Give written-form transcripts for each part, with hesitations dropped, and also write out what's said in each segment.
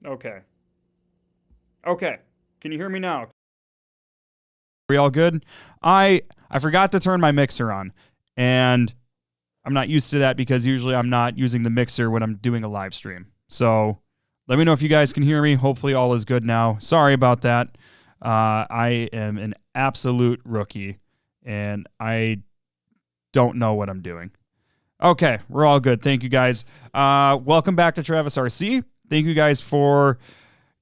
Okay. Okay. Can you hear me now? Are we all good? I forgot to turn my mixer on, and I'm not used to that because usually I'm not using the mixer when I'm doing a live stream. So let me know if you guys can hear me. Hopefully all is good now. Sorry about that. I am an absolute rookie, and I don't know what I'm doing. Okay, we're all good. Thank you, guys. Welcome back to Travis RC. Thank you guys for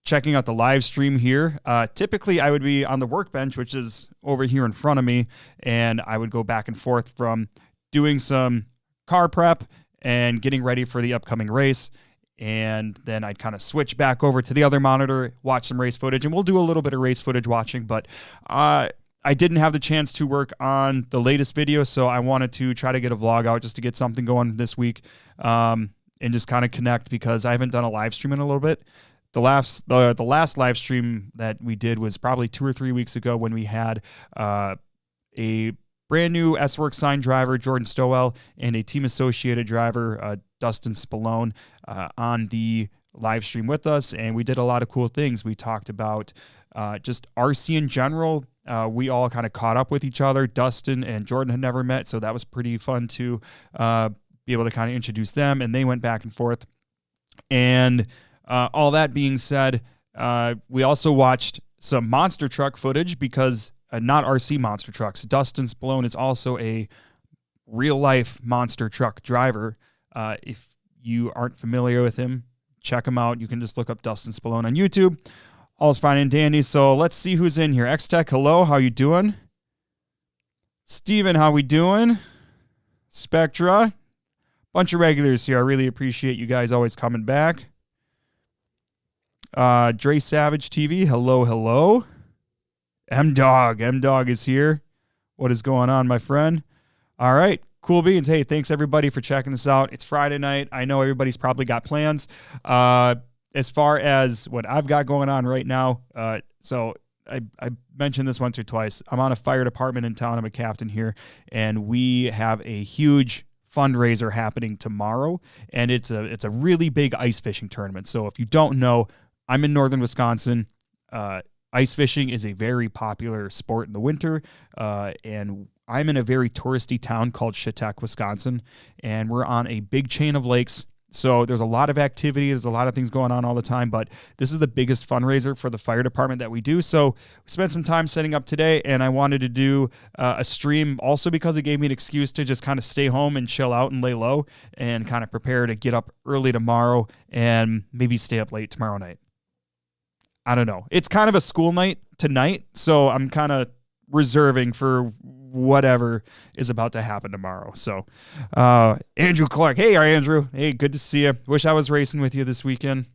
checking out the live stream here. Typically, I would be on the workbench, which is over here in front of me, and I would go back and forth from doing some car prep and getting ready for the upcoming race. And then I'd kind of switch back over to the other monitor, watch some race footage, and we'll do a little bit of race footage watching, but I didn't have the chance to work on the latest video, so I wanted to try to get a vlog out just to get something going this week and just kind of connect because I haven't done a live stream in a little bit. The last live stream that we did was probably 2 or 3 weeks ago when we had a brand new S-Works signed driver, Jordan Stowell, and a Team Associated driver, Dustin Spallone, on the live stream with us, and we did a lot of cool things. We talked about just RC in general. We all kind of caught up with each other. Dustin and Jordan had never met, so that was pretty fun to be able to kind of introduce them, and they went back and forth. And all that being said, we also watched some monster truck footage because not RC monster trucks. Dustin Spallone is also a real-life monster truck driver. If you aren't familiar with him, check him out. You can just look up Dustin Spallone on YouTube. All's fine and dandy. So let's see who's in here. X-Tech, hello. How you doing? Steven, how we doing? Spectra. Bunch of regulars here. I really appreciate you guys always coming back. Dre Savage TV, hello, hello. M-Dog is here. What is going on, my friend? All right. Cool beans. Hey, thanks everybody for checking this out. It's Friday night. I know everybody's probably got plans. As far as what I've got going on right now, so I mentioned this once or twice. I'm on a fire department in town. I'm a captain here, and we have a huge fundraiser happening tomorrow, and it's a really big ice fishing tournament. So if you don't know, I'm in northern Wisconsin. Ice fishing is a very popular sport in the winter, and I'm in a very touristy town called Chautauqua, Wisconsin, and we're on a big chain of lakes. So there's a lot of activity. There's a lot of things going on all the time, but this is the biggest fundraiser for the fire department that we do. So we spent some time setting up today, and I wanted to do a stream also because it gave me an excuse to just kind of stay home and chill out and lay low and kind of prepare to get up early tomorrow and maybe stay up late tomorrow night. I don't know. It's kind of a school night tonight, so I'm kind of reserving for whatever is about to happen tomorrow. So, Andrew Clark. Hey, Andrew. Hey, good to see you. Wish I was racing with you this weekend.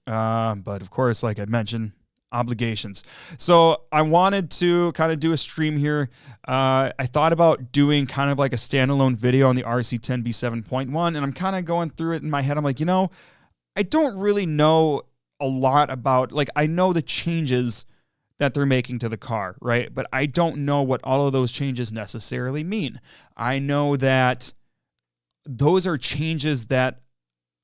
But of course, like I mentioned, obligations. So I wanted to kind of do a stream here. I thought about doing kind of like a standalone video on the RC10B7.1, and I'm kind of going through it in my head. I'm like, I don't really know a lot about, like, I know the changes that they're making to the car, right? But I don't know what all of those changes necessarily mean. I know that those are changes that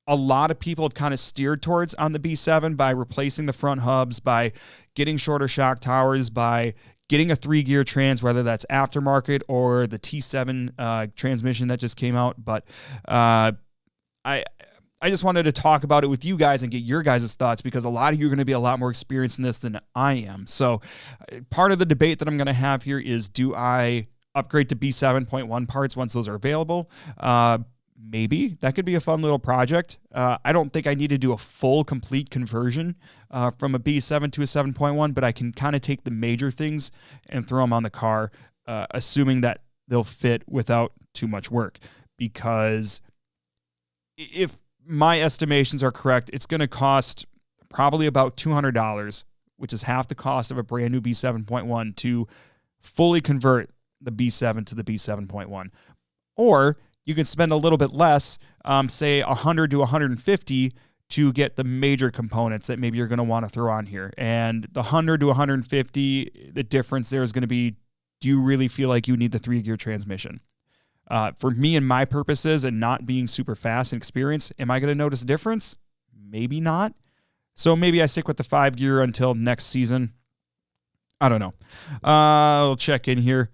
a lot of people have kind of steered towards on the B7 by replacing the front hubs, by getting shorter shock towers, by getting a 3-gear trans, whether that's aftermarket or the T7 transmission that just came out. But I just wanted to talk about it with you guys and get your guys' thoughts because a lot of you are going to be a lot more experienced in this than I am. So part of the debate that I'm going to have here is, do I upgrade to B7.1 parts once those are available? Maybe. That could be a fun little project. I don't think I need to do a full, complete conversion from a B7 to a 7.1, but I can kind of take the major things and throw them on the car, assuming that they'll fit without too much work. Because if my estimations are correct, it's going to cost probably about $200, which is half the cost of a brand new B7.1 to fully convert the B7 to the B7.1. Or you can spend a little bit less, say $100 to $150 to get the major components that maybe you're going to want to throw on here. And the $100 to $150, the difference there is going to be, do you really feel like you need the 3-gear transmission? For me and my purposes and not being super fast and experienced, am I going to notice a difference? Maybe not. So maybe I stick with the 5 gear until next season. I don't know. I'll check in here.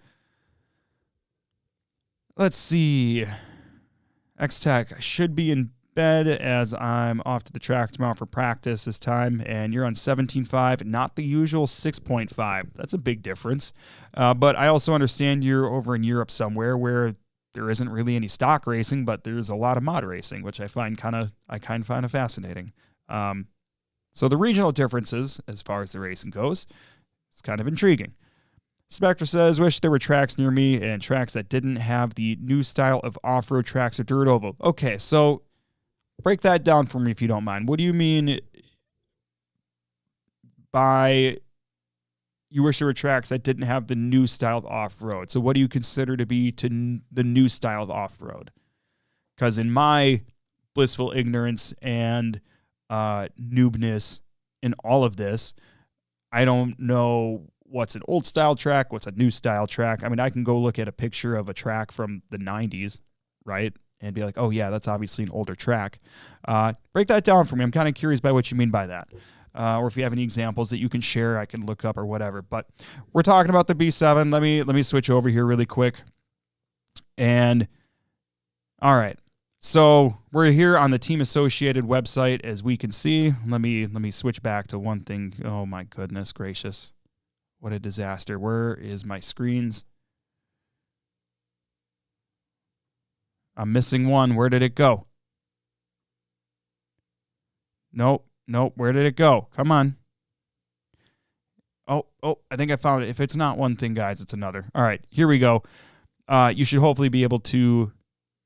Let's see. X-Tech, I should be in bed as I'm off to the track tomorrow for practice this time, and you're on 17.5, not the usual 6.5. That's a big difference. But I also understand you're over in Europe somewhere where there isn't really any stock racing, but there's a lot of mod racing, which I find kind of fascinating. So the regional differences, as far as the racing goes, it's kind of intriguing. Spectre says, wish there were tracks near me and tracks that didn't have the new style of off-road tracks or dirt oval. Okay, so break that down for me if you don't mind. What do you mean by you wish there were tracks that didn't have the new style of off-road? So what do you consider to be the new style of off-road? Because in my blissful ignorance and noobness in all of this, I don't know what's an old style track, what's a new style track. I mean, I can go look at a picture of a track from the 90s, right? And be like, oh yeah, that's obviously an older track. Break that down for me. I'm kind of curious by what you mean by that. Or if you have any examples that you can share, I can look up or whatever. But we're talking about the B7. Let me switch over here really quick. And all right. So we're here on the Team Associated website, as we can see. Let me switch back to one thing. Oh my goodness gracious. What a disaster. Where is my screens? I'm missing one. Where did it go? Nope. Where did it go? Come on. Oh, I think I found it. If it's not one thing, guys, it's another. All right, here we go. You should hopefully be able to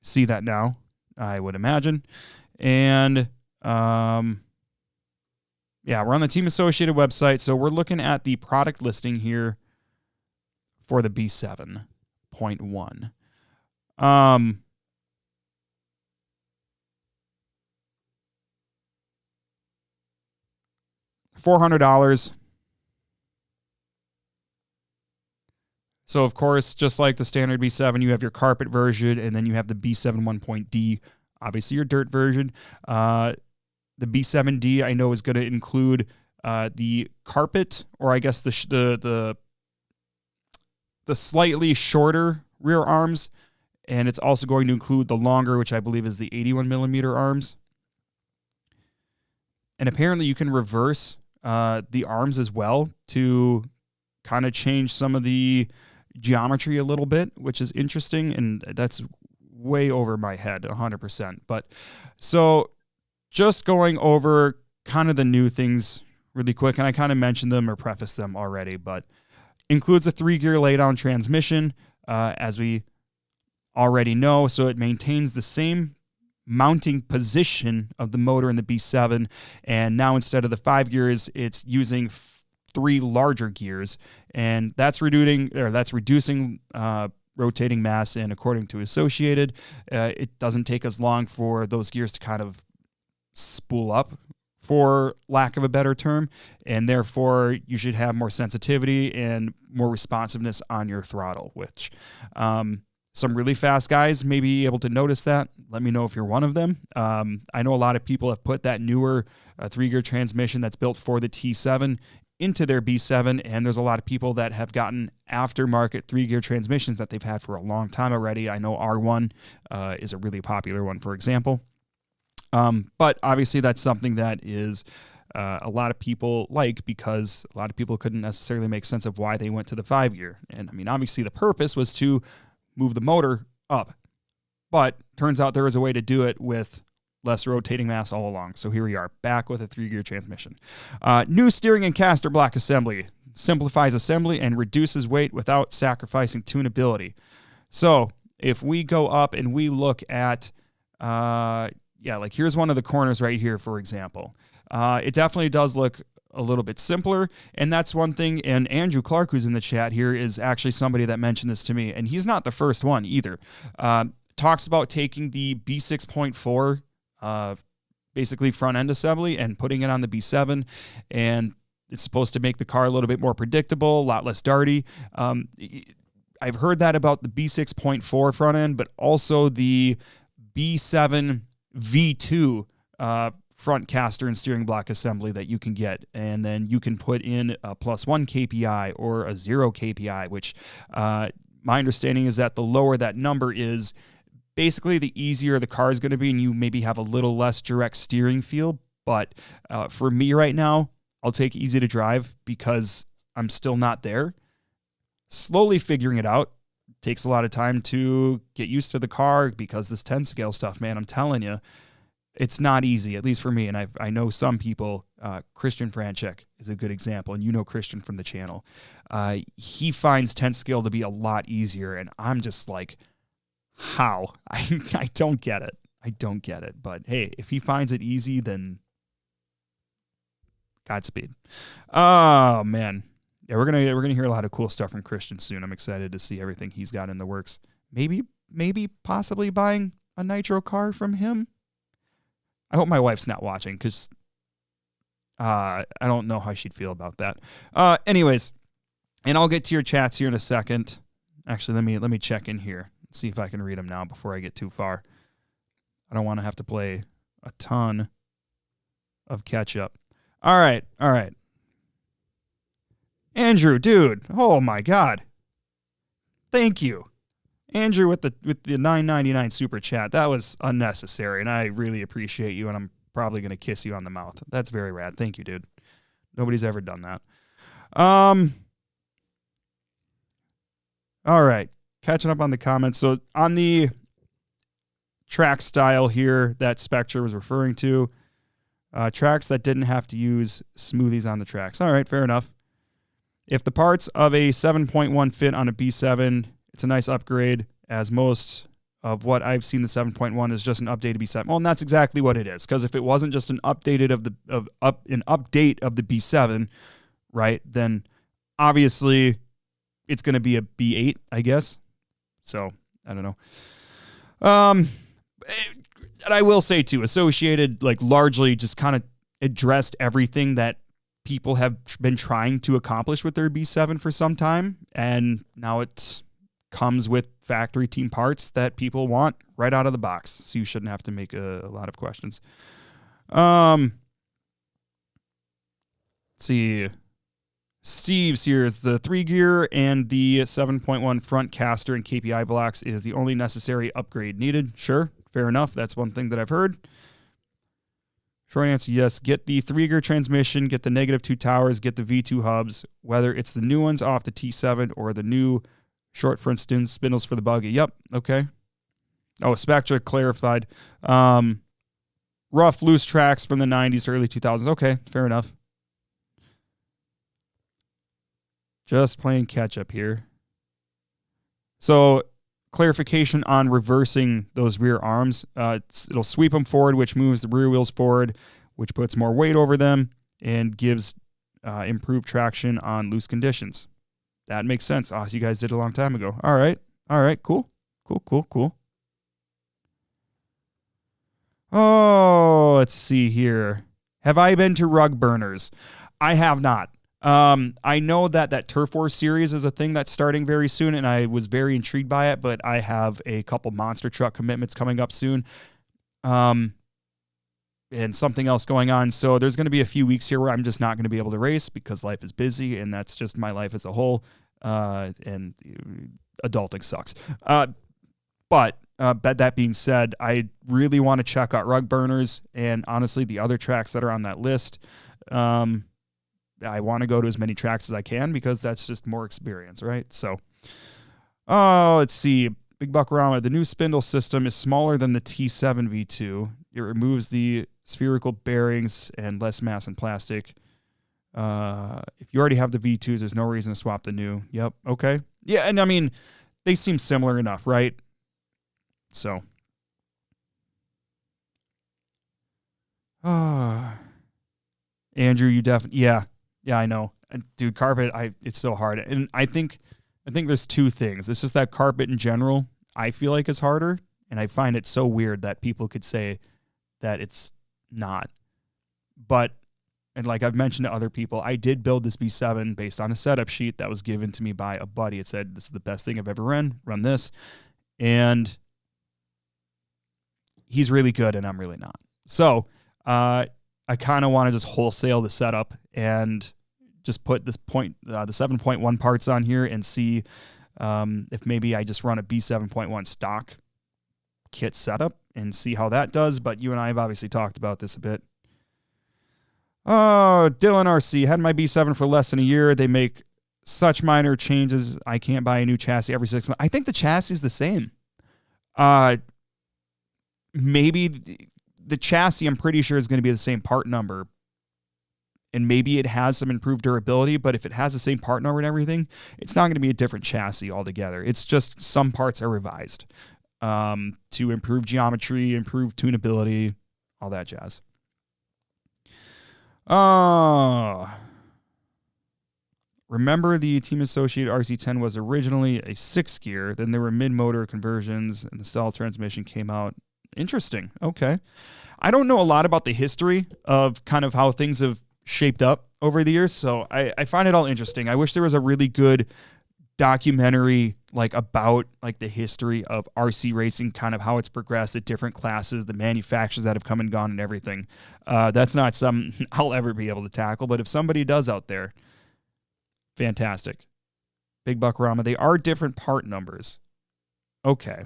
see that now, I would imagine. And yeah, we're on the Team Associated website. So we're looking at the product listing here for the B7.1. $400. So, of course, just like the standard B7, you have your carpet version, and then you have the B7 1.D, obviously your dirt version. The B7D, I know, is going to include the carpet, or I guess the slightly shorter rear arms, and it's also going to include the longer, which I believe is the 81 millimeter arms. And apparently you can reverse the arms as well to kind of change some of the geometry a little bit, which is interesting, and that's way over my head, 100%. But so just going over kind of the new things really quick, and I kind of mentioned them or prefaced them already, but includes a 3-gear laydown transmission, as we already know, so it maintains the same mounting position of the motor in the B7, and now instead of the 5 gears, it's using 3 larger gears, and that's reducing rotating mass. And according to Associated, it doesn't take as long for those gears to kind of spool up, for lack of a better term, and therefore you should have more sensitivity and more responsiveness on your throttle, which some really fast guys may be able to notice that. Let me know if you're one of them. I know a lot of people have put that newer 3-gear transmission that's built for the T7 into their B7, and there's a lot of people that have gotten aftermarket 3-gear transmissions that they've had for a long time already. I know R1 is a really popular one, for example. But obviously that's something that is a lot of people like, because a lot of people couldn't necessarily make sense of why they went to the 5-gear. And I mean, obviously the purpose was to move the motor up, but turns out there was a way to do it with less rotating mass all along. So here we are, back with a 3-gear transmission. New steering and caster block assembly simplifies assembly and reduces weight without sacrificing tunability. So if we go up and we look at, like here's one of the corners right here, for example. It definitely does look a little bit simpler, and that's one thing. And Andrew Clark, who's in the chat here, is actually somebody that mentioned this to me, and he's not the first one either. Talks about taking the B6.4 basically front end assembly and putting it on the B7, and it's supposed to make the car a little bit more predictable, a lot less darty. I've heard that about the B6.4 front end, but also the B7 V2 front caster and steering block assembly that you can get. And then you can put in a +1 KPI or a 0 KPI, which my understanding is that the lower that number is, basically the easier the car is going to be, and you maybe have a little less direct steering feel. But for me right now, I'll take easy to drive because I'm still not there. Slowly figuring it out. Takes a lot of time to get used to the car because this 10 scale stuff, man, I'm telling you, it's not easy, at least for me. And I know some people, Christian Franchek is a good example, and you know Christian from the channel. He finds 10 scale to be a lot easier, and I'm just like, how? I don't get it. I don't get it. But hey, if he finds it easy, then Godspeed. Oh man. Yeah, we're gonna hear a lot of cool stuff from Christian soon. I'm excited to see everything he's got in the works. Maybe possibly buying a nitro car from him. I hope my wife's not watching because I don't know how she'd feel about that. Anyways, and I'll get to your chats here in a second. Actually, let me check in here. See if I can read them now before I get too far. I don't want to have to play a ton of catch up. All right. Andrew, dude, oh my God. Thank you. Andrew with the $9.99 super chat. That was unnecessary, and I really appreciate you, and I'm probably going to kiss you on the mouth. That's very rad. Thank you, dude. Nobody's ever done that. All right. Catching up on the comments. So on the track style here that Spectre was referring to, tracks that didn't have to use smoothies on the tracks. All right, fair enough. If the parts of a 7.1 fit on a B7, it's a nice upgrade, as most of what I've seen the 7.1 is just an updated B7. Well, and that's exactly what it is, because if it wasn't just an update of the B7, right, then obviously it's going to be a B8, I guess. So, I don't know. And I will say, too, Associated, like, largely just kind of addressed everything that people have been trying to accomplish with their B7 for some time, and now it comes with factory team parts that people want right out of the box, so you shouldn't have to make a lot of questions. Let's see. Steve's here is the 3-gear and the 7.1 front caster and KPI blocks is the only necessary upgrade needed. Sure, fair enough. That's one thing that I've heard. Short answer, yes. Get the 3-gear transmission, get the -2 towers, get the V2 hubs, whether it's the new ones off the T7 or the new short front spindles for the buggy. Yep, okay. Oh, Spectre clarified. Rough, loose tracks from the 90s to early 2000s. Okay, fair enough. Just playing catch-up here. So, clarification on reversing those rear arms. It'll sweep them forward, which moves the rear wheels forward, which puts more weight over them and gives improved traction on loose conditions. That makes sense. So you guys did it a long time ago. All right, cool. Oh, let's see here. Have I been to rug burners? I have not. I know that Turf Wars series is a thing that's starting very soon, and I was very intrigued by it, but I have a couple monster truck commitments coming up soon, and something else going on. So there's going to be a few weeks here where I'm just not going to be able to race because life is busy, and that's just my life as a whole, and adulting sucks. But that being said, I really want to check out rug burners, and honestly, the other tracks that are on that list, I want to go to as many tracks as I can because that's just more experience, right? So, let's see. Big Buck Rama, the new spindle system is smaller than the T7 V2. It removes the spherical bearings and less mass and plastic. If you already have the V2s, there's no reason to swap the new. Yep, okay. Yeah, and I mean, they seem similar enough, right? So. Andrew, you definitely, yeah, I know. Dude, carpet, it's so hard. And I think there's two things. It's just that carpet in general, I feel like is harder. And I find it so weird that people could say that it's not. But, and like I've mentioned to other people, I did build this B7 based on a setup sheet that was given to me by a buddy. It said, this is the best thing I've ever run this. And he's really good and I'm really not. So, I kind of want to just wholesale the setup and just put this the 7.1 parts on here and see if maybe I just run a B7.1 stock kit setup and see how that does. But you and I have obviously talked about this a bit. Oh, Dylan RC, had my B7 for less than a year. They make such minor changes. I can't buy a new chassis every 6 months. I think the chassis is the same. Maybe the chassis, I'm pretty sure, is going to be the same part number. And maybe it has some improved durability, but if it has the same part number and everything, it's not going to be a different chassis altogether. It's just some parts are revised to improve geometry, improve tunability, all that jazz. Remember the Team Associated RC10 was originally a 6-gear. Then there were mid-motor conversions, and the stall transmission came out. Interesting. Okay. I don't know a lot about the history of kind of how things have shaped up over the years, so I find it all interesting. I wish there was a really good documentary like about like the history of RC racing, kind of how it's progressed at different classes, the manufacturers that have come and gone and everything. That's not something I'll ever be able to tackle, but if somebody does out there, fantastic. Big Buck Rama, they are different part numbers. Okay,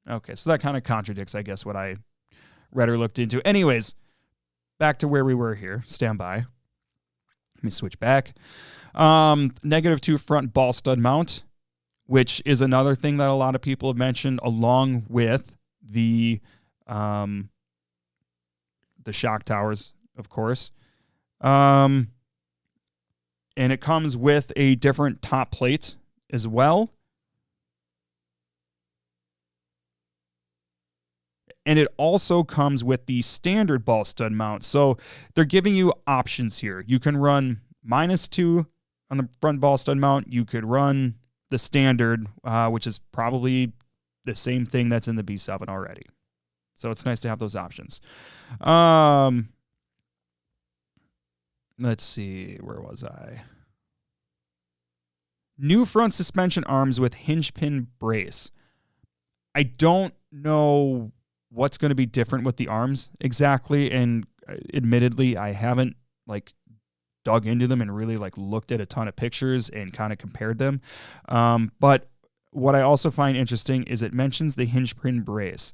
so that kind of contradicts, I guess, what I read or looked into. Anyways, back to where we were here. Stand by. Let me switch back. -2 front ball stud mount, which is another thing that a lot of people have mentioned, along with the shock towers, of course. And it comes with a different top plate as well. And it also comes with the standard ball stud mount. So they're giving you options here. You can run -2 on the front ball stud mount. You could run the standard, which is probably the same thing that's in the B7 already. So it's nice to have those options. Let's see, where was I? New front suspension arms with hinge pin brace. I don't know what's going to be different with the arms exactly, and admittedly, I haven't like dug into them and really like looked at a ton of pictures and kind of compared them. But what I also find interesting is it mentions the hinge pin brace.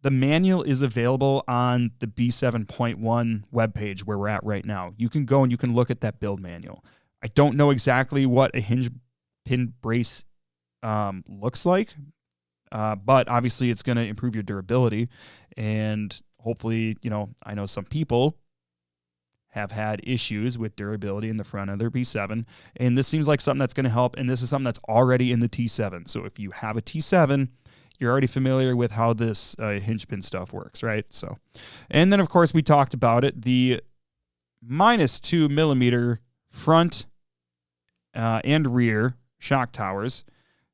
The manual is available on the B7.1 webpage where we're at right now. You can go and you can look at that build manual. I don't know exactly what a hinge pin brace looks like, but obviously it's going to improve your durability. And hopefully, you know, I know some people have had issues with durability in the front of their B7, and this seems like something that's going to help. And this is something that's already in the T7. So if you have a T7, you're already familiar with how this hinge pin stuff works, right? So, and then of course we talked about it, the -2 millimeter front and rear shock towers.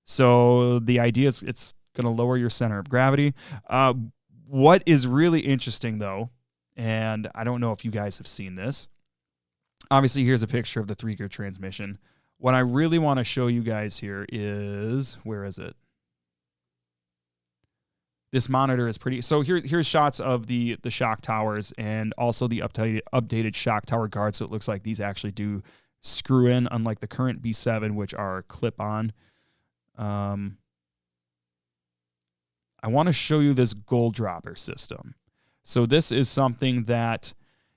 So the idea is it's going to lower your center of gravity. What is really interesting though, and I don't know if you guys have seen this. Obviously, here's a picture of the 3-gear transmission. What I really want to show you guys here is, where is it? This monitor is pretty. So here's shots of the shock towers and also the updated shock tower guards. So it looks like these actually do screw in, unlike the current B7, which are clip-on. I want to show you this gold dropper system. So this is something that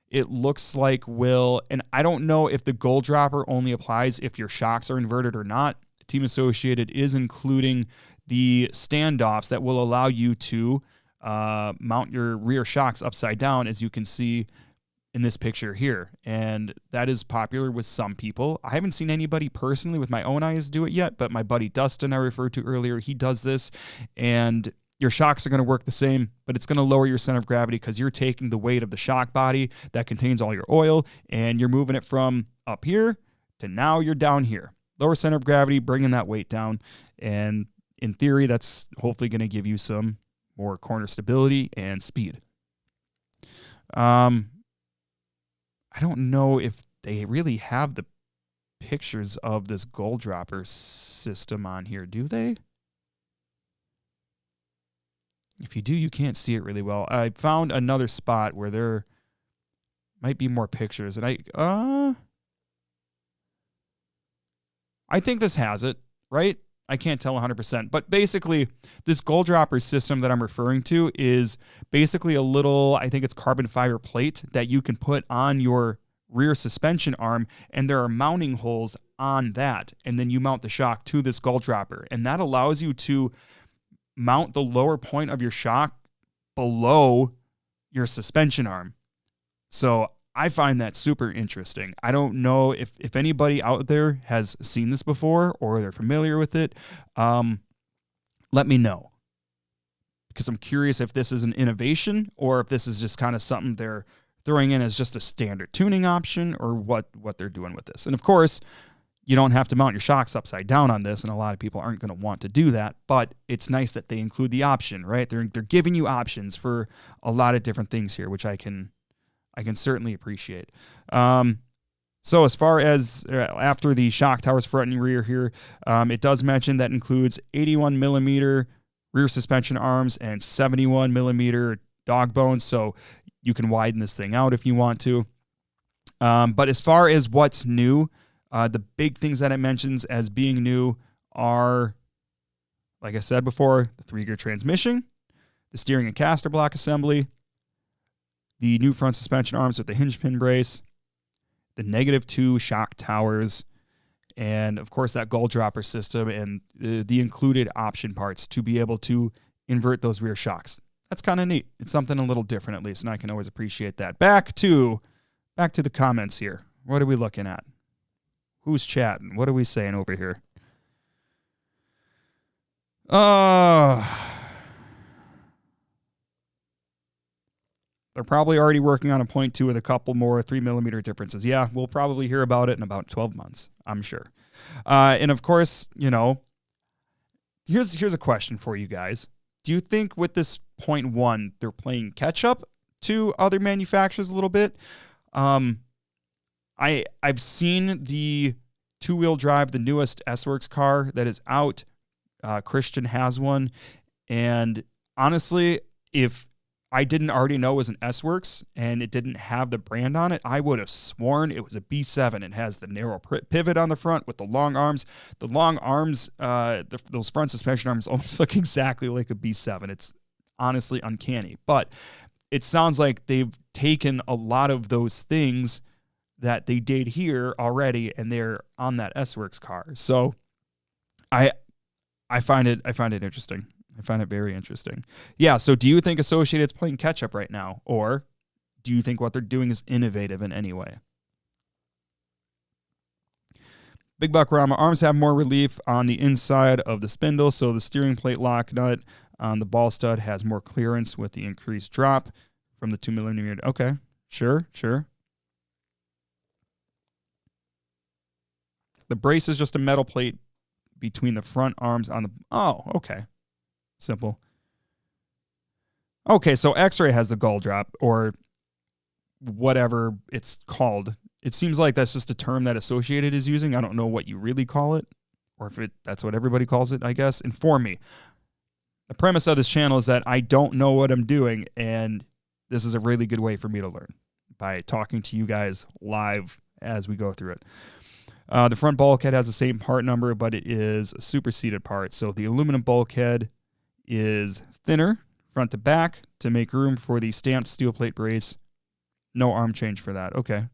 it looks like will, and I don't know if the gold dropper only applies if your shocks are inverted or not. Team Associated is including the standoffs that will allow you to mount your rear shocks upside down, as you can see in this picture here. And that is popular with some people. I haven't seen anybody personally with my own eyes do it yet, but my buddy Dustin I referred to earlier, he does this, and your shocks are going to work the same, but it's going to lower your center of gravity because you're taking the weight of the shock body that contains all your oil, and you're moving it from up here to now you're down here. Lower center of gravity, bringing that weight down, and in theory, that's hopefully going to give you some more corner stability and speed. I don't know if they really have the pictures of this gold dropper system on here, do they? If you do, you can't see it really well. I found another spot where they're Might be more pictures. And I think this has it, right? I can't tell 100%. But basically, this goal dropper system that I'm referring to is basically a little, I think it's carbon fiber plate that you can put on your rear suspension arm, and there are mounting holes on that. And then you mount the shock to this goal dropper. And that allows you to mount the lower point of your shock below your suspension arm. So I find that super interesting. I don't know if anybody out there has seen this before or they're familiar with it. Let me know, because I'm curious if this is an innovation or if this is just kind of something they're throwing in as just a standard tuning option, or what they're doing with this. And of course, you don't have to mount your shocks upside down on this, and a lot of people aren't going to want to do that, but it's nice that they include the option, right? They're giving you options for a lot of different things here, which I can certainly appreciate. So as far as after the shock towers front and rear here, it does mention that includes 81 millimeter rear suspension arms and 71 millimeter dog bones. So you can widen this thing out if you want to. But as far as what's new, the big things that it mentions as being new are, like I said before, the 3-gear transmission, the steering and caster block assembly, the new front suspension arms with the hinge pin brace, the -2 shock towers, and of course that goal dropper system and the included option parts to be able to invert those rear shocks. That's kind of neat. It's something a little different, at least, and I can always appreciate that. Back to the comments here. What are we looking at? Who's chatting? What are we saying over here? They're probably already working on a 0.2 with a couple more 3 millimeter differences. Yeah, we'll probably hear about it in about 12 months, I'm sure. And of course, here's a question for you guys. Do you think with this 0.1, they're playing catch up to other manufacturers a little bit? I've seen the 2-wheel drive, the newest S-Works car that is out. Christian has one. And honestly, if I didn't already know it was an S-Works and it didn't have the brand on it, I would have sworn it was a B7. It has the narrow pivot on the front with the long arms. The long arms, those front suspension arms almost look exactly like a B7. It's honestly uncanny. But it sounds like they've taken a lot of those things that they did here already, and they're on that S-Works car. So I find it interesting. I find it very interesting. Yeah, so do you think Associated's playing catch-up right now, or do you think what they're doing is innovative in any way? Big Buck Rama, arms have more relief on the inside of the spindle, so the steering plate lock nut on the ball stud has more clearance with the increased drop from the 2 millimeter. Okay, sure. The brace is just a metal plate between the front arms on the... Oh, okay. Simple. Okay, so X-Ray has the gull drop, or whatever it's called. It seems like that's just a term that Associated is using. I don't know what you really call it, or if that's what everybody calls it, I guess. Inform me. The premise of this channel is that I don't know what I'm doing, and this is a really good way for me to learn by talking to you guys live as we go through it. The front bulkhead has the same part number, but it is a superseded part. So the aluminum bulkhead is thinner front to back to make room for the stamped steel plate brace. No arm change for that. Okay.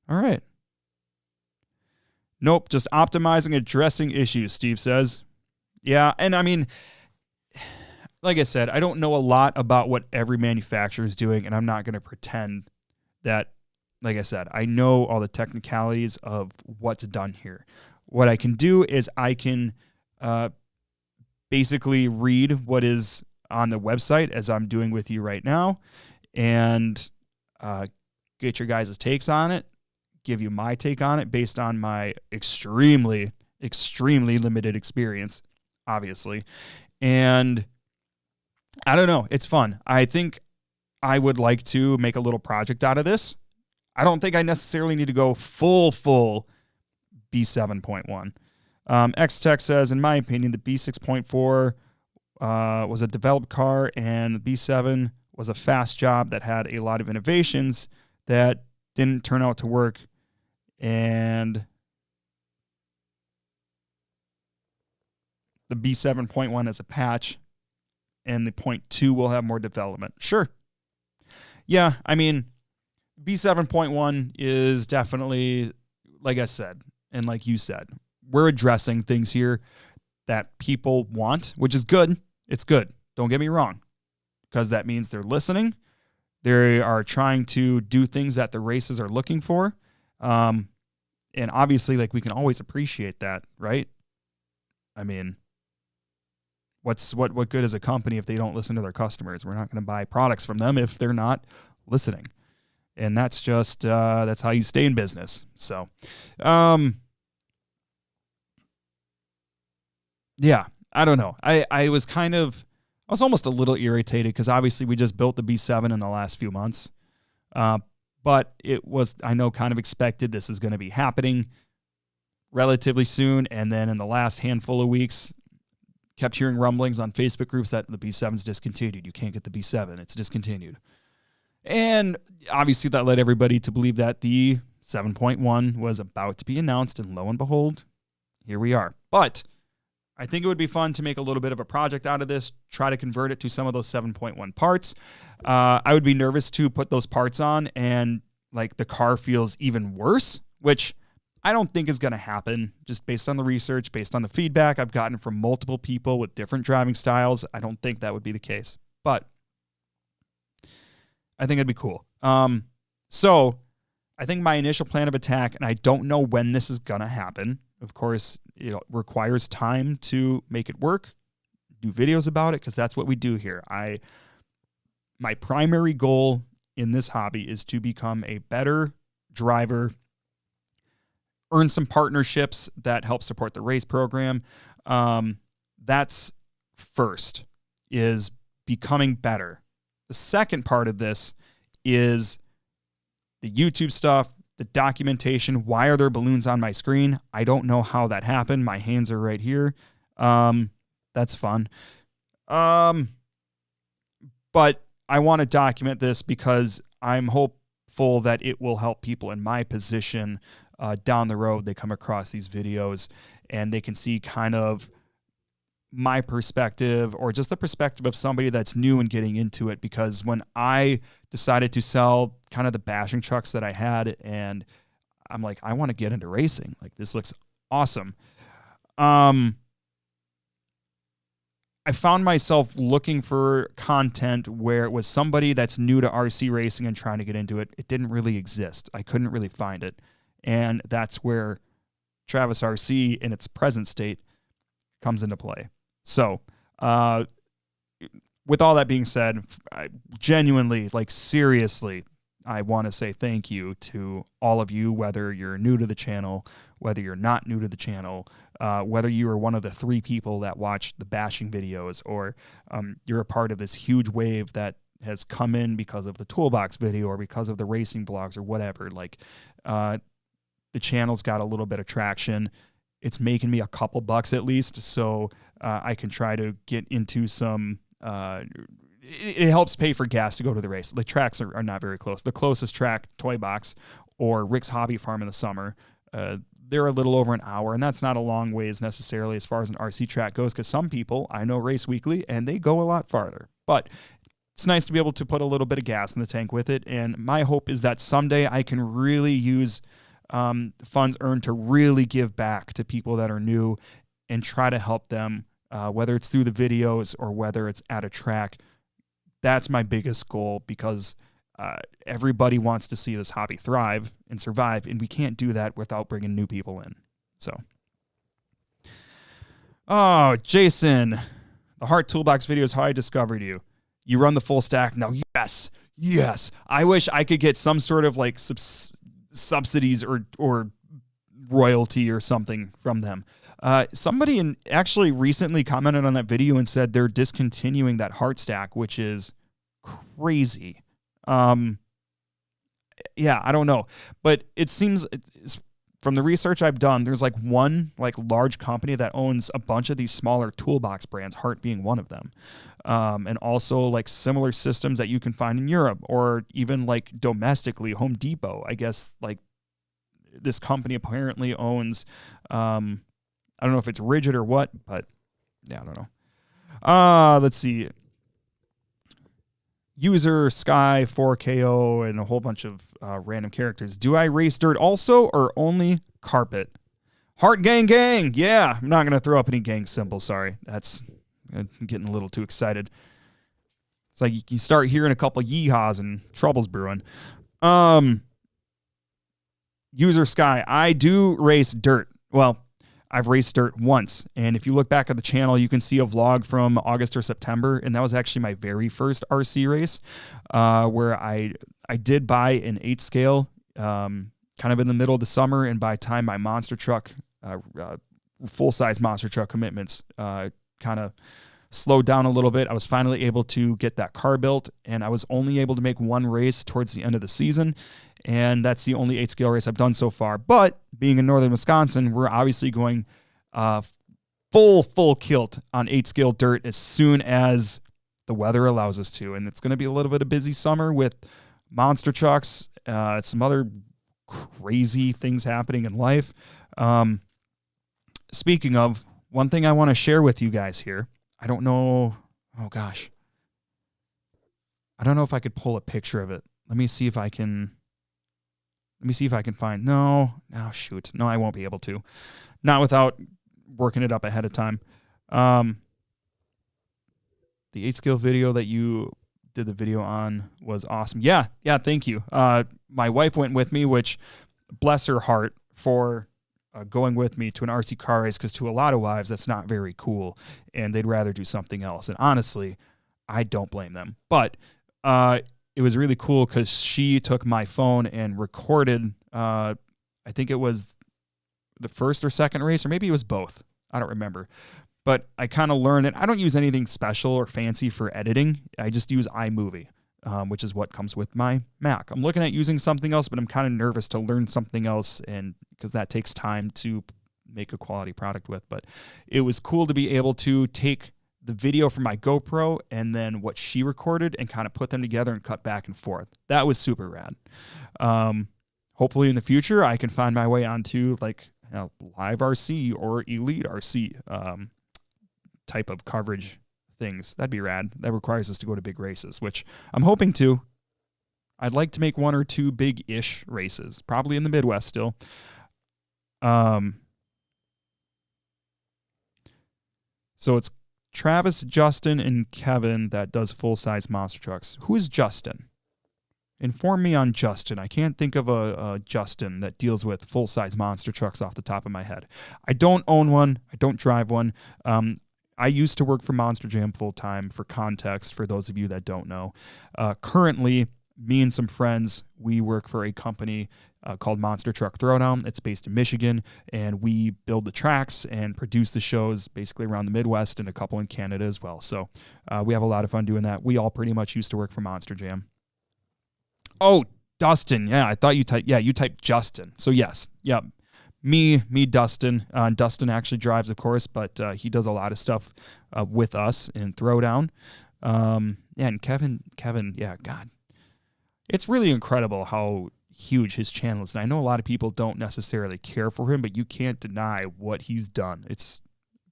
All right. Nope, just optimizing addressing issues, Steve says. Yeah, and I mean, like I said, I don't know a lot about what every manufacturer is doing, and I'm not going to pretend that, like I said, I know all the technicalities of what's done here. What I can do is I can basically read what is on the website, as I'm doing with you right now, and get your guys' takes on it, give you my take on it based on my extremely limited experience, obviously. And I don't know, it's fun. I think I would like to make a little project out of this. I don't think I necessarily need to go full B7.1. X-Tech says, in my opinion, the B6.4 was a developed car, and the B7 was a fast job that had a lot of innovations that didn't turn out to work. And the B7.1 as a patch, and the 0.2 will have more development. Sure. Yeah, I mean, B7.1 is definitely, like I said, and like you said, we're addressing things here that people want, which is good. It's good. Don't get me wrong, because that means they're listening. They are trying to do things that the races are looking for. And obviously, like, we can always appreciate that, right? I mean, what good is a company if they don't listen to their customers? We're not going to buy products from them if they're not listening. And that's just, that's how you stay in business. So, yeah, I don't know. I was almost a little irritated because obviously we just built the B7 in the last few months. But it was, I know, kind of expected. This is going to be happening relatively soon. And then in the last handful of weeks, kept hearing rumblings on Facebook groups that the B7's discontinued. You can't get the B7. It's discontinued. And obviously that led everybody to believe that the 7.1 was about to be announced. And lo and behold, here we are. But I think it would be fun to make a little bit of a project out of this, try to convert it to some of those 7.1 parts. I would be nervous to put those parts on and like the car feels even worse, which I don't think is going to happen just based on the research, based on the feedback I've gotten from multiple people with different driving styles. I don't think that would be the case, but I think it'd be cool. So I think my initial plan of attack, and I don't know when this is going to happen. Of course, it requires time to make it work, do videos about it, because that's what we do here. My primary goal in this hobby is to become a better driver, earn some partnerships that help support the race program. That's first, is becoming better. The second part of this is the YouTube stuff, the documentation. Why are there balloons on my screen? I don't know how that happened. My hands are right here. That's fun. But I want to document this because I'm hopeful that it will help people in my position down the road. They come across these videos and they can see kind of my perspective or just the perspective of somebody that's new and getting into it. Because when I decided to sell kind of the bashing trucks that I had, and I'm like, I want to get into racing. Like, this looks awesome. I found myself looking for content where it was somebody that's new to RC racing and trying to get into it. It didn't really exist. I couldn't really find it. And that's where Travis RC in its present state comes into play. So, with all that being said, I genuinely, like, seriously, I want to say thank you to all of you, whether you're new to the channel, whether you're not new to the channel, whether you are one of the 3 people that watch the bashing videos, or you're a part of this huge wave that has come in because of the toolbox video or because of the racing vlogs or whatever. Like, the channel's got a little bit of traction. It's making me a couple bucks at least, so I can try to get into some... it helps pay for gas to go to the race. The tracks are not very close. The closest track, Toy Box or Rick's Hobby Farm in the summer, they're a little over an hour, and that's not a long ways necessarily as far as an RC track goes, because some people I know race weekly and they go a lot farther. But it's nice to be able to put a little bit of gas in the tank with it, and my hope is that someday I can really use funds earned to really give back to people that are new and try to help them, whether it's through the videos or whether it's at a track. That's my biggest goal, because everybody wants to see this hobby thrive and survive, and we can't do that without bringing new people in. So, oh, Jason, the Heart Toolbox video is how I discovered you. You run the full stack. No, yes. I wish I could get some sort of like subsidies or royalty or something from them. Somebody actually recently commented on that video and said they're discontinuing that Heart stack, which is crazy. Yeah, I don't know, but it seems, from the research I've done, there's like one like large company that owns a bunch of these smaller toolbox brands, Hart being one of them. And also like similar systems that you can find in Europe or even like domestically, Home Depot. I guess like this company apparently owns, I don't know if it's rigid or what, but yeah, I don't know. Let's see. User, Sky, 4KO, and a whole bunch of random characters. Do I race dirt also or only carpet? Heart gang gang. Yeah, I'm not going to throw up any gang symbols. Sorry. I'm getting a little too excited. It's like you start hearing a couple yeehaws and trouble's brewing. User Sky. I do race dirt. Well, I've raced dirt once, and if you look back at the channel, you can see a vlog from August or September, and that was actually my very first RC race, where I did buy an 8 scale, kind of in the middle of the summer, and by the time my monster truck, full-size monster truck commitments kind of slowed down a little bit, I was finally able to get that car built, and I was only able to make one race towards the end of the season, and that's the only 8 scale race I've done so far. But being in northern Wisconsin, we're obviously going full kilt on 8 scale dirt as soon as the weather allows us to, and it's going to be a little bit of busy summer with monster trucks, some other crazy things happening in life. Speaking of, one thing I want to share with you guys here, I don't know, oh gosh, I don't know if I could pull a picture of it. Let me see if I can find, no, shoot. No, I won't be able to. Not without working it up ahead of time. The 8 scale video that you did the video on was awesome. Yeah, thank you. My wife went with me, which bless her heart for going with me to an RC car race, because to a lot of wives, that's not very cool, and they'd rather do something else. And honestly, I don't blame them. But it was really cool because she took my phone and recorded, I think it was the first or second race, or maybe it was both. I don't remember. But I kind of learned it. I don't use anything special or fancy for editing. I just use iMovie, which is what comes with my Mac. I'm looking at using something else, but I'm kind of nervous to learn something else, and because that takes time to make a quality product with. But it was cool to be able to take the video from my GoPro and then what she recorded and kind of put them together and cut back and forth. That was super rad. Hopefully in the future, I can find my way onto like live RC or elite RC type of coverage things. That'd be rad. That requires us to go to big races, which I'm hoping to. I'd like to make 1 or 2 big-ish races, probably in the Midwest still. So it's Travis, Justin, and Kevin that does full-size monster trucks. Who is Justin? Inform me on Justin. I can't think of a Justin that deals with full-size monster trucks off the top of my head. I don't own one. I don't drive one. I used to work for Monster Jam full-time. For context, for those of you that don't know. Currently, me and some friends, we work for a company called Monster Truck Throwdown. It's based in Michigan, and we build the tracks and produce the shows basically around the Midwest and a couple in Canada as well. So we have a lot of fun doing that. We all pretty much used to work for Monster Jam. Oh, Dustin. Yeah, I thought you typed Justin. So yes, yeah. Me, Dustin. Dustin actually drives, of course, but he does a lot of stuff with us in Throwdown. And Kevin, yeah, God. It's really incredible how huge his channel is. And I know a lot of people don't necessarily care for him, but you can't deny what he's done. It's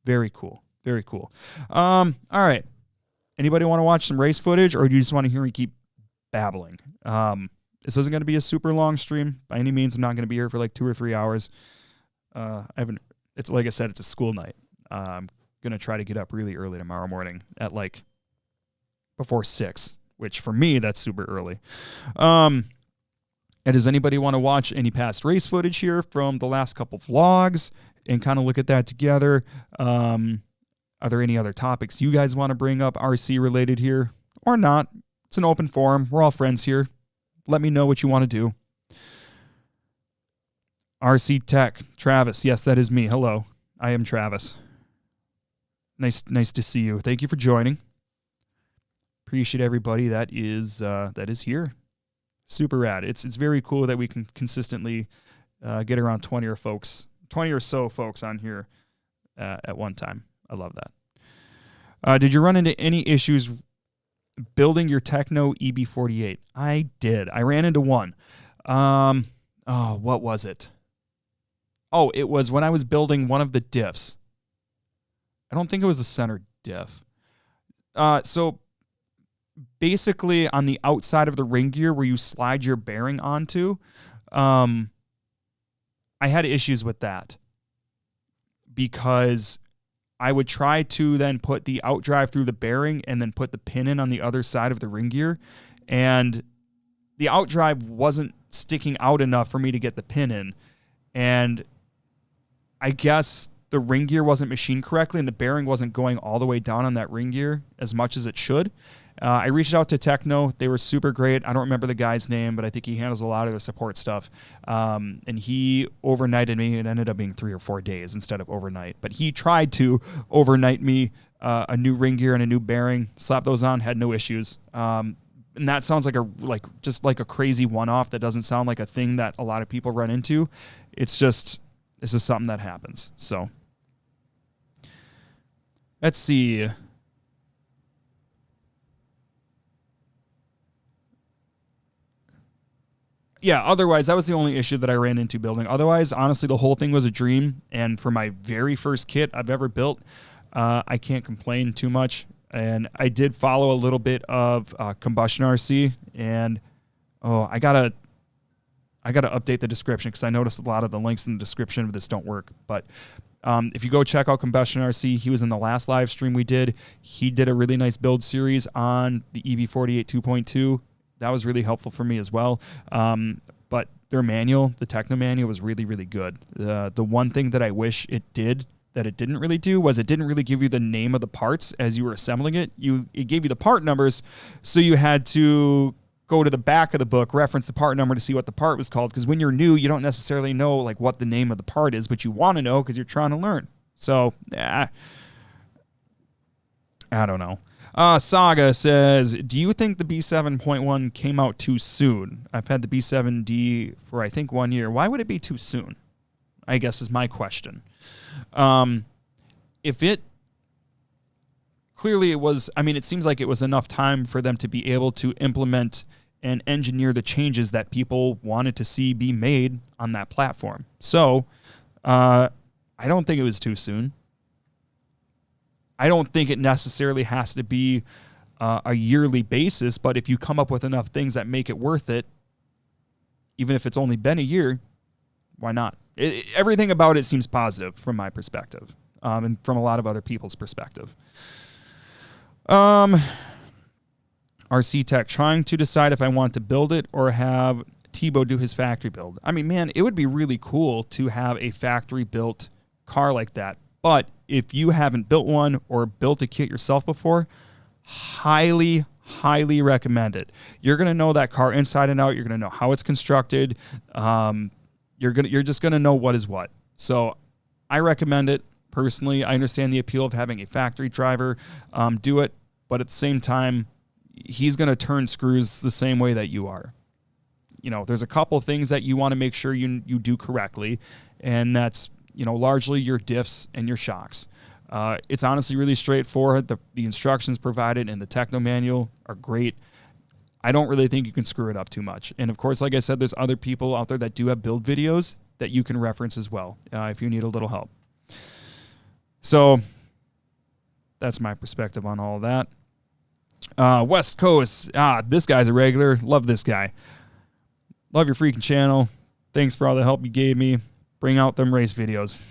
very cool. Very cool. All right. Anybody want to watch some race footage, or do you just want to hear me keep babbling? This isn't going to be a super long stream by any means. I'm not going to be here for like 2 or 3 hours. It's like I said, it's a school night. I'm going to try to get up really early tomorrow morning at like before 6, which for me, that's super early. And does anybody want to watch any past race footage here from the last couple vlogs and kind of look at that together? Are there any other topics you guys want to bring up RC related here or not? It's an open forum. We're all friends here. Let me know what you want to do. RC Tech, Travis. Yes, that is me. Hello. I am Travis. Nice to see you. Thank you for joining. Appreciate everybody that is here. Super rad. It's very cool that we can consistently Get around 20 or so folks on here at one time. I love that. Did you run into any issues building your Techno EB48? I did. I ran into one. What was it? Oh, it was when I was building one of the diffs. I don't think it was a center diff. So basically on the outside of the ring gear where you slide your bearing onto, I had issues with that because I would try to then put the outdrive through the bearing and then put the pin in on the other side of the ring gear, and the outdrive wasn't sticking out enough for me to get the pin in, and I guess the ring gear wasn't machined correctly and the bearing wasn't going all the way down on that ring gear as much as it should. I reached out to Techno. They were super great. I don't remember the guy's name, but I think he handles a lot of the support stuff. And he overnighted me. It ended up being 3 or 4 days instead of overnight. But he tried to overnight me a new ring gear and a new bearing. Slapped those on, had no issues. And that sounds like a crazy one-off. That doesn't sound like a thing that a lot of people run into. It's just, this is something that happens. So let's see. Yeah, otherwise, that was the only issue that I ran into building. Otherwise, honestly, the whole thing was a dream. And for my very first kit I've ever built, I can't complain too much. And I did follow a little bit of Combustion RC. And, I gotta update the description because I noticed a lot of the links in the description of this don't work. But if you go check out Combustion RC, he was in the last live stream we did. He did a really nice build series on the EB48 2.2. That was really helpful for me as well. But their manual, the Techno manual, was really, really good. The one thing that I wish it did that it didn't really do was it didn't really give you the name of the parts as you were assembling it. It gave you the part numbers, so you had to go to the back of the book, reference the part number to see what the part was called. Because when you're new, you don't necessarily know like what the name of the part is, but you want to know because you're trying to learn. So, I don't know. Saga says, do you think the B7.1 came out too soon? I've had the B7D for, I think, 1 year. Why would it be too soon? I guess is my question. Clearly it was, it seems like it was enough time for them to be able to implement and engineer the changes that people wanted to see be made on that platform. So, I don't think it was too soon. I don't think it necessarily has to be a yearly basis, but if you come up with enough things that make it worth it, even if it's only been a year, why not? Everything about it seems positive from my perspective, and from a lot of other people's perspective. RC Tech, trying to decide if I want to build it or have Tebow do his factory build. Man, it would be really cool to have a factory-built car like that. But if you haven't built one or built a kit yourself before, highly, highly recommend it. You're going to know that car inside and out. You're going to know how it's constructed. You're just going to know what is what. So I recommend it. Personally, I understand the appeal of having a factory driver do it. But at the same time, he's going to turn screws the same way that you are. There's a couple things that you want to make sure you do correctly. And that's largely your diffs and your shocks. It's honestly really straightforward. The instructions provided in the Techno manual are great. I don't really think you can screw it up too much. And of course, like I said, there's other people out there that do have build videos that you can reference as well if you need a little help. So that's my perspective on all of that. West Coast. This guy's a regular. Love this guy. Love your freaking channel. Thanks for all the help you gave me. Bring out them race videos.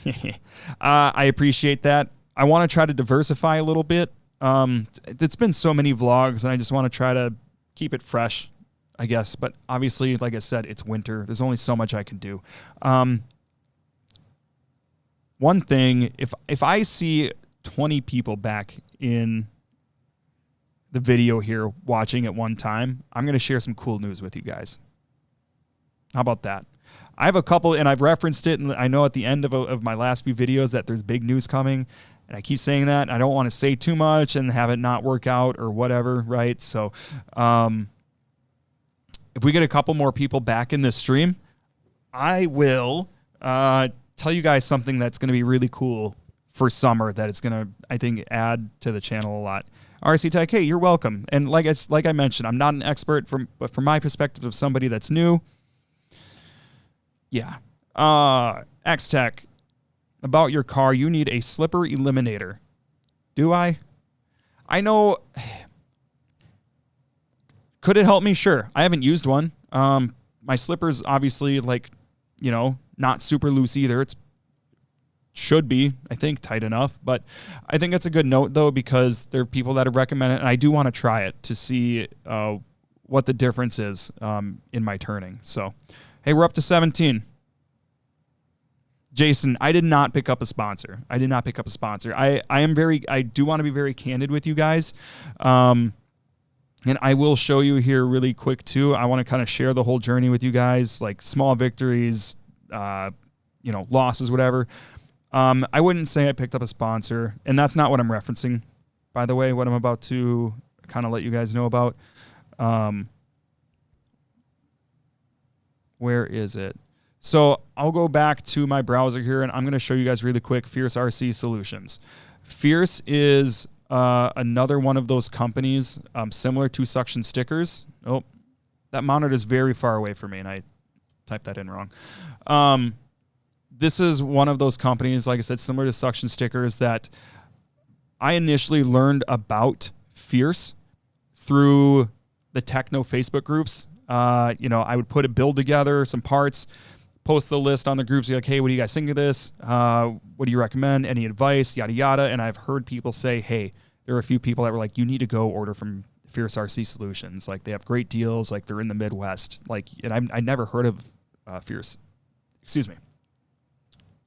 I appreciate that. I want to try to diversify a little bit. It's been so many vlogs, and I just want to try to keep it fresh, I guess. But obviously, like I said, it's winter. There's only so much I can do. One thing, if I see 20 people back in the video here watching at one time, I'm going to share some cool news with you guys. How about that? I have a couple, and I've referenced it, and I know at the end of my last few videos that there's big news coming, and I keep saying that. I don't want to say too much and have it not work out or whatever, right? So if we get a couple more people back in this stream, I will tell you guys something that's going to be really cool for summer that it's going to, I think, add to the channel a lot. RC Tech, hey, you're welcome. And like I mentioned, I'm not an expert, but from my perspective of somebody that's new, yeah. X-Tech, about your car, you need a slipper eliminator. Do I? I know. Could it help me? Sure. I haven't used one. My slipper's obviously, like, you know, not super loose either. It's should be, I think, tight enough. But I think it's a good note, though, because there are people that have recommended it, and I do want to try it to see what the difference is in my turning. So, hey, we're up to 17. Jason, I did not pick up a sponsor. I do want to be very candid with you guys. And I will show you here really quick, too. I want to kind of share the whole journey with you guys, like small victories, you know, losses, whatever. I wouldn't say I picked up a sponsor, and that's not what I'm referencing, by the way, what I'm about to kind of let you guys know about. Where is it? So I'll go back to my browser here, and I'm going to show you guys really quick Fierce RC Solutions. Fierce is another one of those companies similar to Suction Stickers. Oh, that monitor is very far away from me, and I typed that in wrong. This is one of those companies, like I said, similar to Suction Stickers, that I initially learned about Fierce through the techno Facebook groups. You know, I would put a build together, some parts, post the list on the groups, be like, hey, what do you guys think of this? What do you recommend? Any advice? Yada, yada. And I've heard people say, hey, there are a few people that were like, you need to go order from Fierce RC Solutions. Like, they have great deals. Like, they're in the Midwest. Like, and I never heard of Fierce. Excuse me.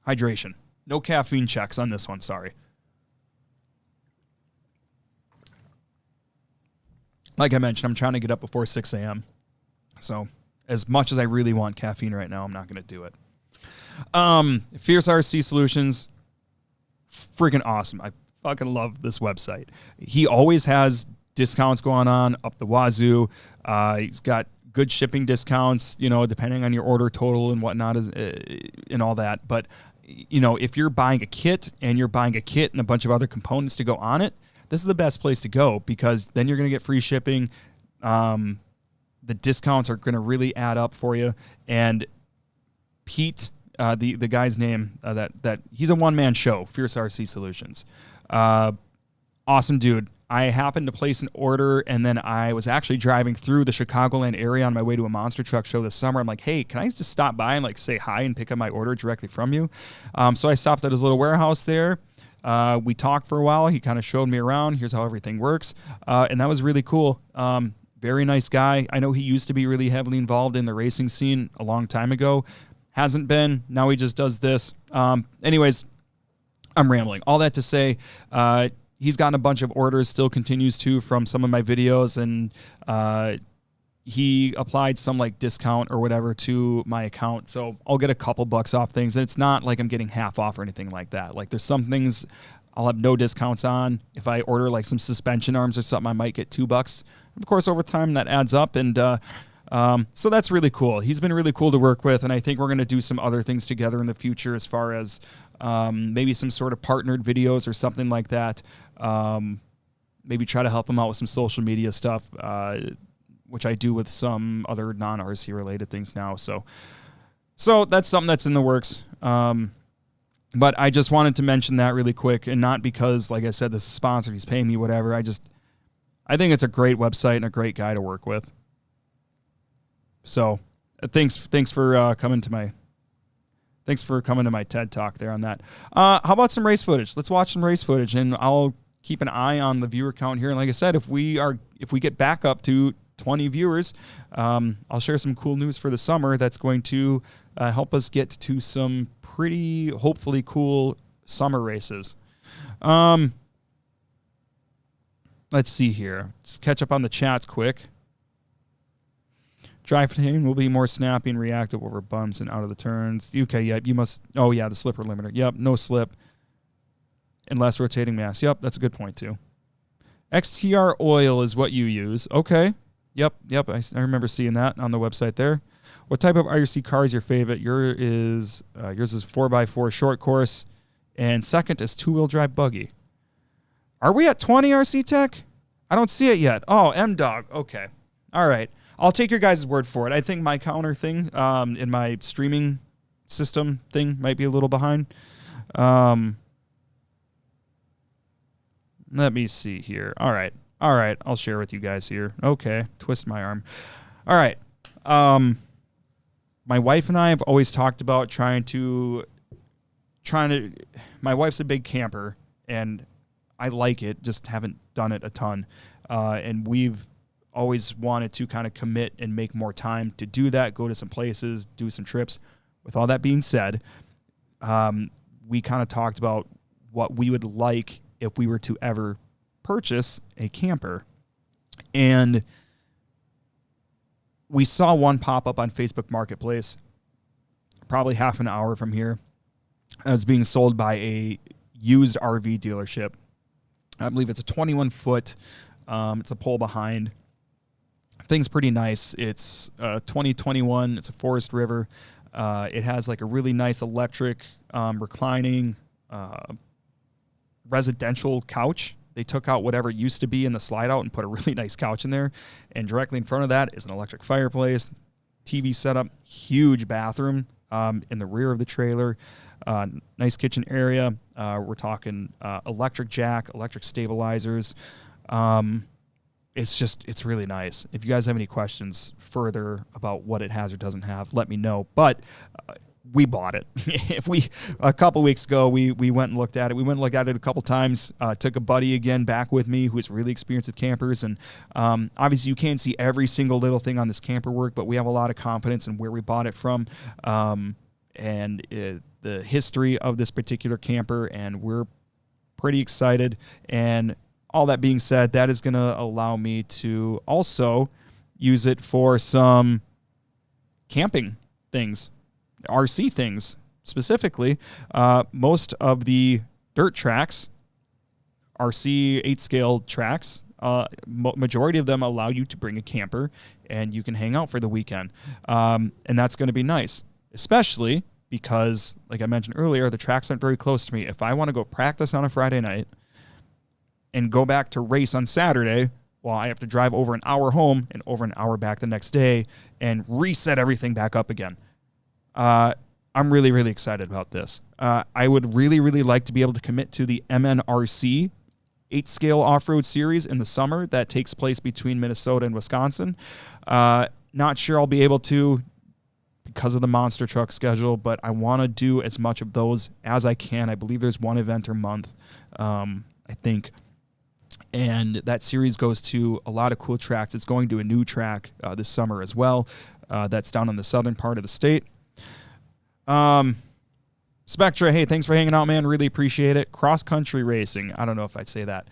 Hydration. No caffeine checks on this one, sorry. Like I mentioned, I'm trying to get up before 6 a.m. So as much as I really want caffeine right now, I'm not going to do it. Fierce RC Solutions, freaking awesome. I fucking love this website. He always has discounts going on up the wazoo. He's got good shipping discounts, you know, depending on your order total and whatnot and all that. But, you know, if you're buying a kit and you're buying a kit and a bunch of other components to go on it, this is the best place to go, because then you're going to get free shipping. The discounts are going to really add up for you. And Pete, the guy's name, that he's a one-man show, Fierce RC Solutions. Awesome dude. I happened to place an order, and then I was actually driving through the Chicagoland area on my way to a monster truck show this summer. I'm like, hey, can I just stop by and like say hi and pick up my order directly from you? So I stopped at his little warehouse there. We talked for a while. He kind of showed me around. Here's how everything works. And that was really cool. Very nice guy. I know he used to be really heavily involved in the racing scene a long time ago. Hasn't been. Now he just does this. Anyways, I'm rambling. All that to say, he's gotten a bunch of orders, still continues to, from some of my videos, and he applied some like discount or whatever to my account, so I'll get a couple bucks off things, and it's not like I'm getting half off or anything like that. Like, there's some things I'll have no discounts on. If I order like some suspension arms or something, I might get $2. Of course, over time that adds up, and so that's really cool. He's been really cool to work with, and I think we're going to do some other things together in the future, as far as maybe some sort of partnered videos or something like that. Maybe try to help him out with some social media stuff, which I do with some other non-RC related things now. So that's something that's in the works. But I just wanted to mention that really quick, and not because, like I said, this is sponsored, he's paying me, whatever. I think it's a great website and a great guy to work with. So thanks for coming to my TED Talk there on that. How about some race footage? Let's watch some race footage, and I'll keep an eye on the viewer count here. And like I said, if we get back up to 20 viewers, I'll share some cool news for the summer that's going to help us get to some pretty, hopefully, cool summer races. Let's see here. Just catch up on the chats quick. Drivetrain will be more snappy and reactive over bumps and out of the turns. Okay, yeah, you must. Oh, yeah, the slipper limiter. Yep, no slip. And less rotating mass. Yep, that's a good point, too. XTR oil is what you use. Okay. Yep, I remember seeing that on the website there. What type of RC car is your favorite? Yours is 4x4 short course, and second is two-wheel drive buggy. Are we at 20 RC Tech? I don't see it yet. Oh, M-Dog. Okay. All right. I'll take your guys' word for it. I think my counter thing in my streaming system thing might be a little behind. Let me see here. All right. I'll share with you guys here. Okay. Twist my arm. All right. My wife and I have always talked about trying to. My wife's a big camper, and I like it. Just haven't done it a ton, and we've always wanted to kind of commit and make more time to do that. Go to some places, do some trips. With all that being said, we kind of talked about what we would like if we were to ever purchase a camper. And we saw one pop up on Facebook Marketplace, probably half an hour from here, as being sold by a used RV dealership. I believe it's a 21-foot. It's a pull behind. Thing's pretty nice. It's 2021. It's a Forest River. It has like a really nice electric reclining residential couch. They took out whatever used to be in the slide out and put a really nice couch in there. And directly in front of that is an electric fireplace, TV setup, huge bathroom in the rear of the trailer, nice kitchen area. We're talking electric jack, electric stabilizers. It's really nice. If you guys have any questions further about what it has or doesn't have, let me know. But we bought it. A couple weeks ago, we went and looked at it. We went and looked at it a couple times. Took a buddy again back with me who's really experienced with campers. And obviously you can't see every single little thing on this camper work, but we have a lot of confidence in where we bought it from and the history of this particular camper. And we're pretty excited. And all that being said, that is going to allow me to also use it for some camping things, RC things specifically. Most of the dirt tracks, RC 8-scale tracks, majority of them allow you to bring a camper and you can hang out for the weekend. And that's going to be nice, especially because, like I mentioned earlier, the tracks aren't very close to me. If I want to go practice on a Friday night and go back to race on Saturday, well, I have to drive over an hour home and over an hour back the next day and reset everything back up again. I'm really, really excited about this. I would really, really like to be able to commit to the MNRC 8-scale off-road series in the summer that takes place between Minnesota and Wisconsin. Not sure I'll be able to because of the monster truck schedule, but I want to do as much of those as I can. I believe there's one event a month, I think. And that series goes to a lot of cool tracks. It's going to a new track this summer as well. That's down in the southern part of the state. Spectra, hey, thanks for hanging out, man. Really appreciate it. Cross-country racing. I don't know if I'd say that.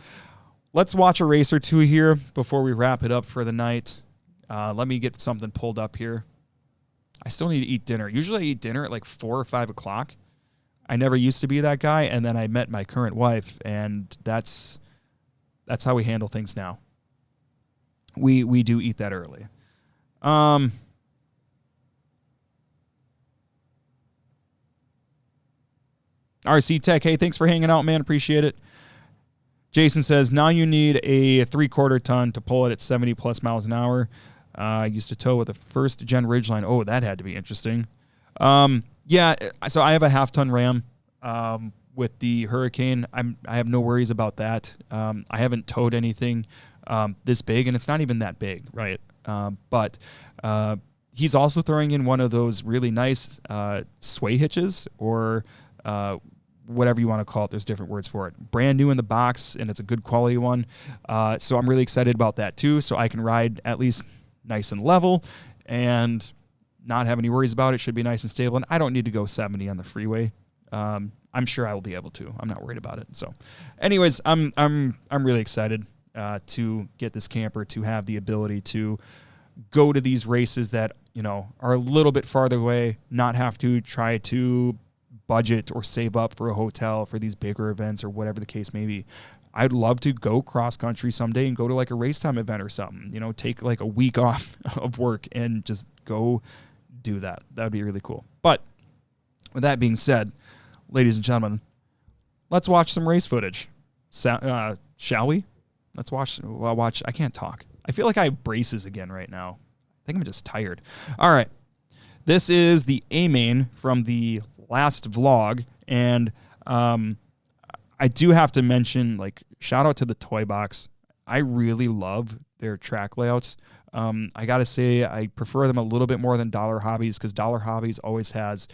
Let's watch a race or two here before we wrap it up for the night. Let me get something pulled up here. I still need to eat dinner. Usually I eat dinner at like 4 or 5 o'clock. I never used to be that guy, and then I met my current wife, and that's how we handle things now. We do eat that early. RC Tech, hey, thanks for hanging out, man. Appreciate it. Jason says, now you need a 3/4 ton to pull it at 70 plus miles an hour. I used to tow with a first-gen Ridgeline. Oh, that had to be interesting. Yeah, so I have a half-ton Ram with the Hurricane. I have no worries about that. I haven't towed anything this big, and it's not even that big, right? But he's also throwing in one of those really nice sway hitches or whatever you want to call it. There's different words for it. Brand new in the box, and it's a good quality one. So I'm really excited about that too, so I can ride at least nice and level and not have any worries about it. Should be nice and stable, and I don't need to go 70 on the freeway. I'm sure I will be able to. I'm not worried about it. So anyways, I'm really excited to get this camper, to have the ability to go to these races that, you know, are a little bit farther away, not have to try to budget or save up for a hotel for these bigger events or whatever the case may be. I'd love to go cross country someday and go to like a race time event or something, you know, take like a week off of work and just go do that. That would be really cool. But with that being said, ladies and gentlemen, let's watch some race footage. Shall we? Let's watch. I can't talk. I feel like I have braces again right now. I think I'm just tired. All right. This is the A-main from the last vlog, and I do have to mention, like, shout out to the Toy Box. I really love their track layouts. I got to say, I prefer them a little bit more than Dollar Hobbies, because Dollar Hobbies always has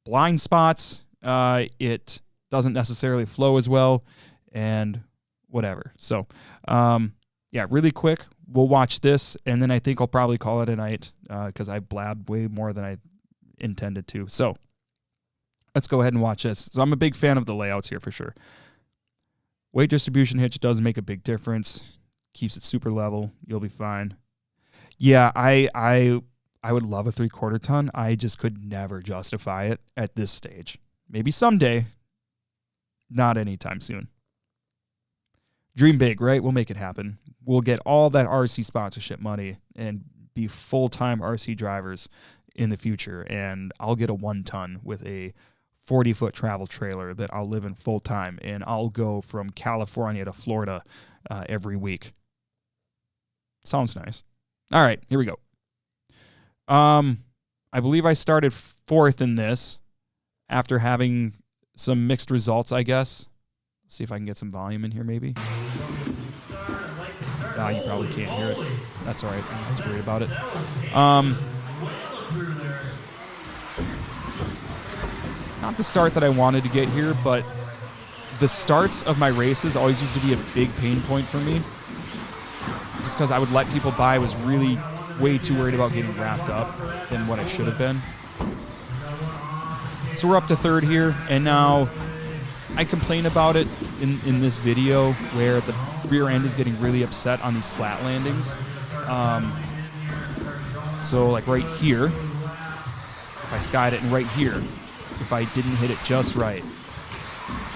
blind spots. It doesn't necessarily flow as well, and whatever. So, yeah, really quick, we'll watch this, and then I think I'll probably call it a night, because I blabbed way more than I intended to. So let's go ahead and watch this. So I'm a big fan of the layouts here for sure. Weight distribution hitch does make a big difference. Keeps it super level. You'll be fine. Yeah, I would love a 3/4 ton. I just could never justify it at this stage. Maybe someday. Not anytime soon. Dream big, right? We'll make it happen. We'll get all that RC sponsorship money and be full-time RC drivers in the future. And I'll get a 1 ton with a 40-foot travel trailer that I'll live in full-time. And I'll go from California to Florida every week. Sounds nice. All right, here we go. I believe I started 4th in this after having some mixed results, I guess. See if I can get some volume in here, maybe. You probably can't hear it. That's all right. I'm not too worried about it. Not the start that I wanted to get here, but the starts of my races always used to be a big pain point for me. Just because I would let people by. I was really way too worried about getting wrapped up than what I should have been. So we're up to 3rd here, and now I complain about it in this video where the rear end is getting really upset on these flat landings. So like right here, if I skied it, and right here, if I didn't hit it just right.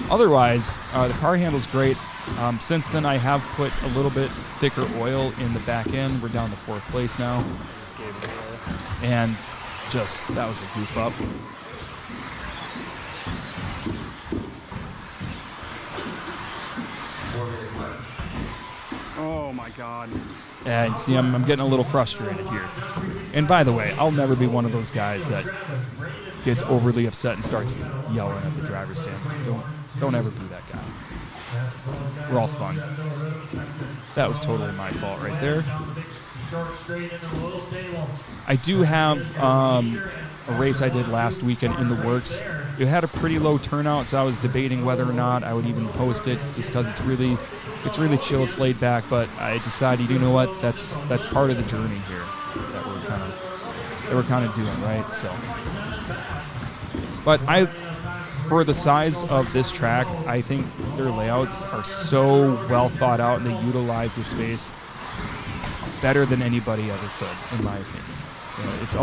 Otherwise, the car handles great. Since then, I have put a little bit thicker oil in the back end. We're down to 4th place now. And just, that was a goof up. Oh my God. And see, I'm getting a little frustrated here. And by the way, I'll never be one of those guys that gets overly upset and starts yelling at the driver's stand. Don't ever be that guy. We're all fun. That was totally my fault right there. I do have a race I did last weekend in the works. It had a pretty low turnout, so I was debating whether or not I would even post it, just because it's really chill, it's laid back. But I decided, you know what, that's part of the journey here that we're kind of doing, right? So, but for the size of this track, I think their layouts are so well thought out, and they utilize the space better than anybody ever could, in my opinion. You know, it's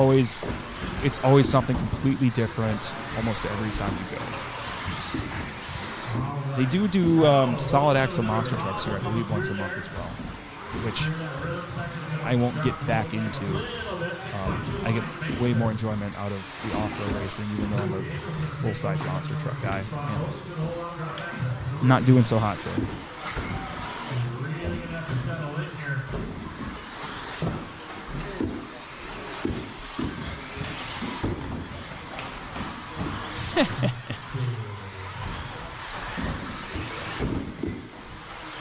always something completely different almost every time you go. They do solid axle monster trucks here, I believe, once a month as well, which I won't get back into. I get way more enjoyment out of the off-road racing, even though I'm a full-size monster truck guy. I'm not doing so hot there.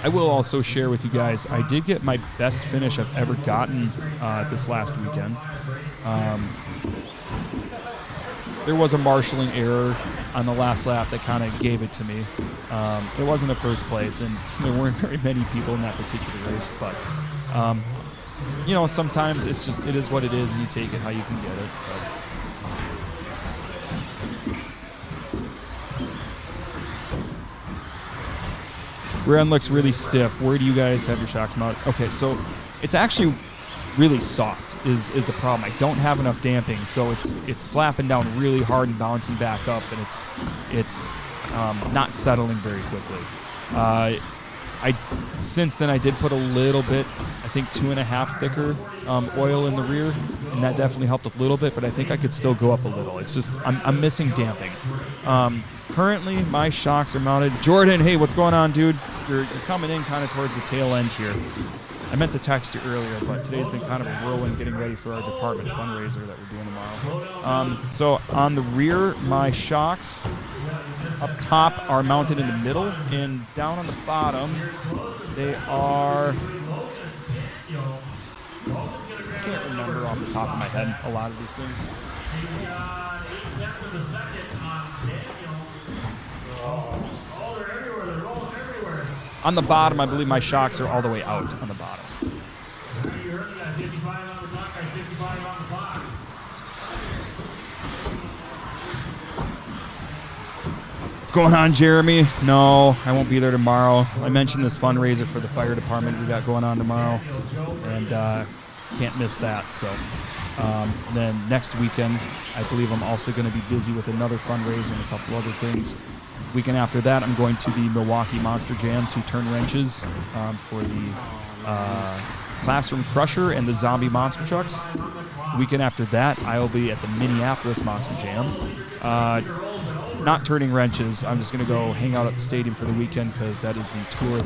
I will also share with you guys, I did get my best finish I've ever gotten this last weekend. There was a marshalling error on the last lap that kind of gave it to me. It wasn't a first place, and there weren't very many people in that particular race, but you know, sometimes it is what it is, and you take it how you can get it. But rear end looks really stiff. Where do you guys have your shocks mounted? Okay, so it's actually really soft is the problem. I don't have enough damping, so it's slapping down really hard and bouncing back up, and it's not settling very quickly. Since then I did put a little bit, I think 2.5 thicker oil in the rear, and that definitely helped a little bit, but I think I could still go up a little. It's just I'm missing damping. Currently my shocks are mounted. Jordan, hey, what's going on, dude? You're coming in kind of towards the tail end here. I meant to text you earlier, but today's been kind of a whirlwind getting ready for our department fundraiser that we're doing tomorrow. So on the rear, my shocks up top are mounted in the middle, and down on the bottom, they are, I can't remember off the top of my head a lot of these things. On the bottom, I believe my shocks are all the way out on the bottom. What's going on, Jeremy? No, I won't be there tomorrow. I mentioned this fundraiser for the fire department we got going on tomorrow, and can't miss that. So then next weekend, I believe I'm also going to be busy with another fundraiser and a couple other things. Weekend after that, I'm going to the Milwaukee Monster Jam to turn wrenches for the Classroom Crusher and the Zombie Monster Trucks. The weekend after that, I'll be at the Minneapolis Monster Jam. Not turning wrenches. I'm just going to go hang out at the stadium for the weekend because that is the tour